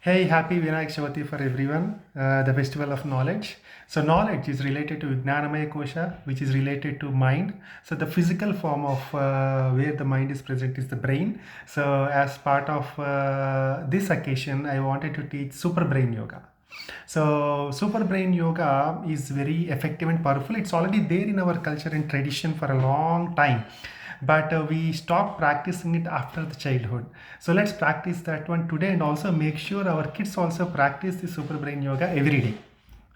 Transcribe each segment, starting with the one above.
Hey, happy Vinayak Chavati for everyone, the festival of knowledge. So, knowledge is related to Vijnanamaya Kosha, which is related to mind. So, the physical form of where the mind is present is the brain. So, as part of this occasion, I wanted to teach Super Brain Yoga. So, Super Brain Yoga is very effective and powerful. It's already there in our culture and tradition for a long time, but we stopped practicing it after the childhood. So let's practice that one today and also make sure our kids also practice the super brain yoga every day.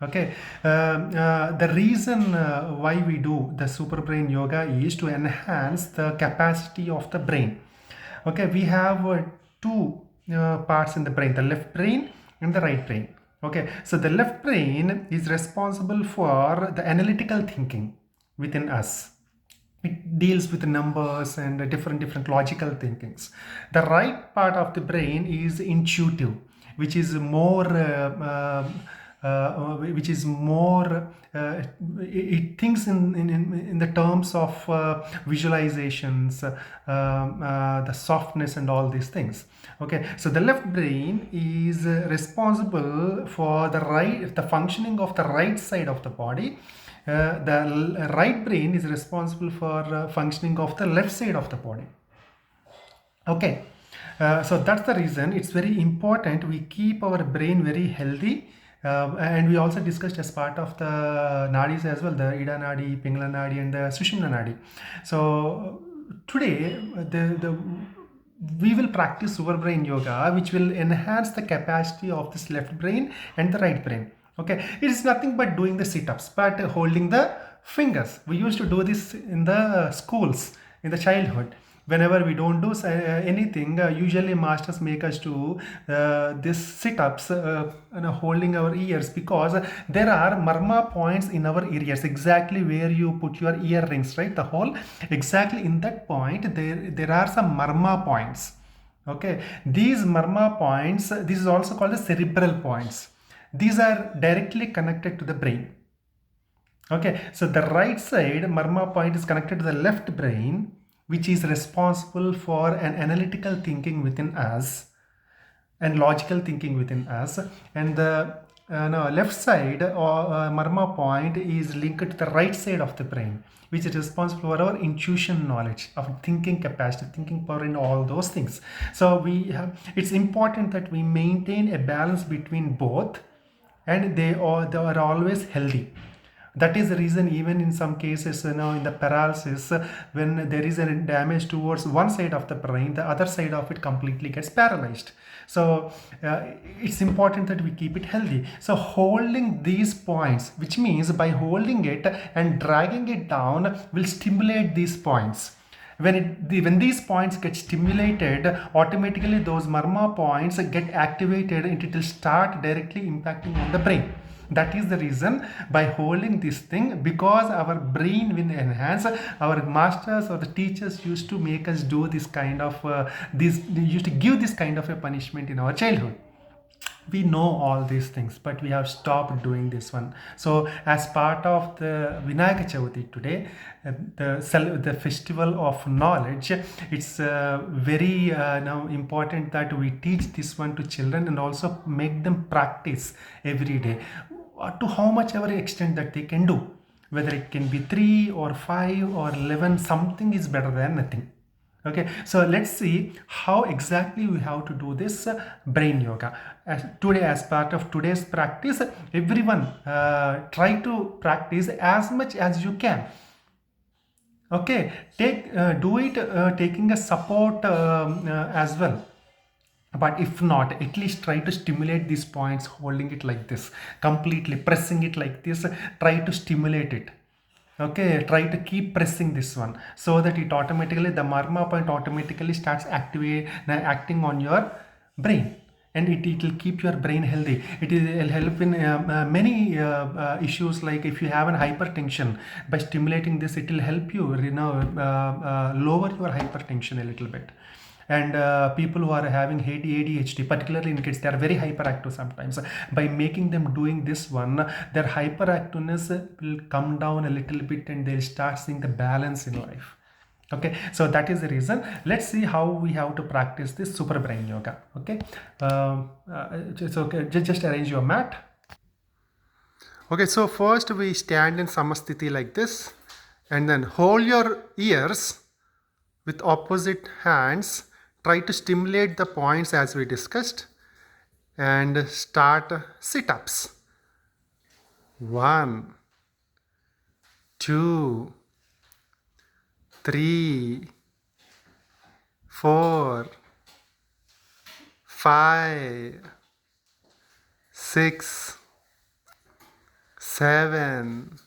Okay. The reason why we do the super brain yoga is to enhance the capacity of the brain. Okay, we have two parts in the brain, the left brain and the right brain. Okay, so the left brain is responsible for the analytical thinking within us. It deals with numbers and different logical thinkings. The right part of the brain is intuitive, which is more it thinks in the terms of visualizations, the softness and all these things. Okay, so the left brain is responsible for the functioning of the right side of the body. The right brain is responsible for functioning of the left side of the body. Okay, so that's the reason it's very important we keep our brain very healthy. And we also discussed as part of the nadis as well, the Ida Nadi, Pingala Nadi, and the Sushumna Nadi. So today, the we will practice super brain yoga, which will enhance the capacity of this left brain and the right brain. Okay, it is nothing but doing the sit-ups, but holding the fingers. We used to do this in the schools in the childhood. Whenever we don't do anything, usually masters make us do this sit-ups, holding our ears, because there are marma points in our ears, exactly where you put your earrings, right? The hole, exactly in that point, there are some marma points. Okay, these marma points, this is also called the cerebral points. These are directly connected to the brain. Okay, so the right side marma point is connected to the left brain, which is responsible for an analytical thinking within us and logical thinking within us. And the no, left side or marma point is linked to the right side of the brain, which is responsible for our intuition knowledge of thinking capacity, thinking power, and all those things. So it's important that we maintain a balance between both, and they are always healthy. That is the reason, even in some cases, in the paralysis, when there is a damage towards one side of the brain, the other side of it completely gets paralyzed. So it's important that we keep it healthy. So holding these points, which means by holding it and dragging it down, will stimulate these points. When these points get stimulated, automatically those marma points get activated and it will start directly impacting on the brain. That is the reason, by holding this thing, because our brain will enhance. Our masters or the teachers used to make us do this kind of they used to give this kind of a punishment in our childhood. We know all these things, but we have stopped doing this one. So as part of the Vinayaka Chavati today, the festival of knowledge, it's very now important that we teach this one to children and also make them practice every day, to how much ever extent that they can do. Whether it can be 3 or 5 or 11, something is better than nothing. Okay, so let's see how exactly we have to do this brain yoga. Today, as part of today's practice, everyone try to practice as much as you can. Okay, do it taking a support as well. But if not, at least try to stimulate these points, holding it like this, completely pressing it like this. Try to stimulate it. Okay, try to keep pressing this one, so that it automatically, the marma point automatically starts acting on your brain, and it will keep your brain healthy. Will help in many issues, like if you have an hypertension, by stimulating this, it will help you, lower your hypertension a little bit. And people who are having ADHD, particularly in kids, they are very hyperactive sometimes. By making them doing this one, their hyperactiveness will come down a little bit, and they'll start seeing the balance in life. Okay, so that is the reason. Let's see how we have to practice this super brain yoga. Okay, it's okay. Just arrange your mat. Okay, so first we stand in samasthiti like this, and then hold your ears with opposite hands. Try to stimulate the points as we discussed, and start sit-ups. 1, 2, 3, 4, 5, 6, 7,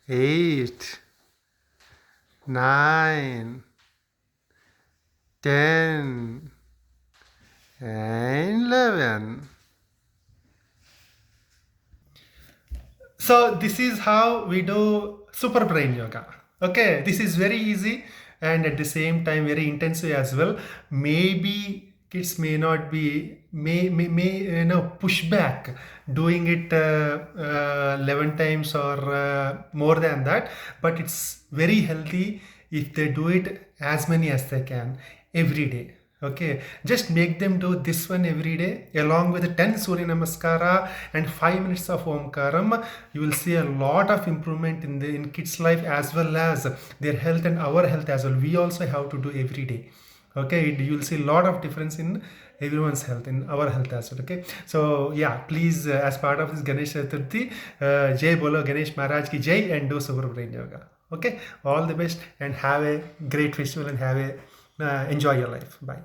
8, 9, 10, and 11. So this is how we do super brain yoga. Okay, this is very easy and at the same time very intensive as well. Maybe kids may not be may push back doing it 11 times or more than that, but it's very healthy if they do it as many as they can every day. Okay, just make them do this one every day along with 10 Surya Namaskara and 5 minutes of Omkaram. You will see a lot of improvement in kids' life as well as their health and our health as well. We also have to do every day. Okay, you will see a lot of difference in everyone's health, in our health as well. Okay, so yeah, please as part of this Ganesh Chaturthi, Jai Bolo Ganesh Maharaj ki Jai, and do Super Brain Yoga. Okay, all the best and have a great festival and have a enjoy your life. Bye.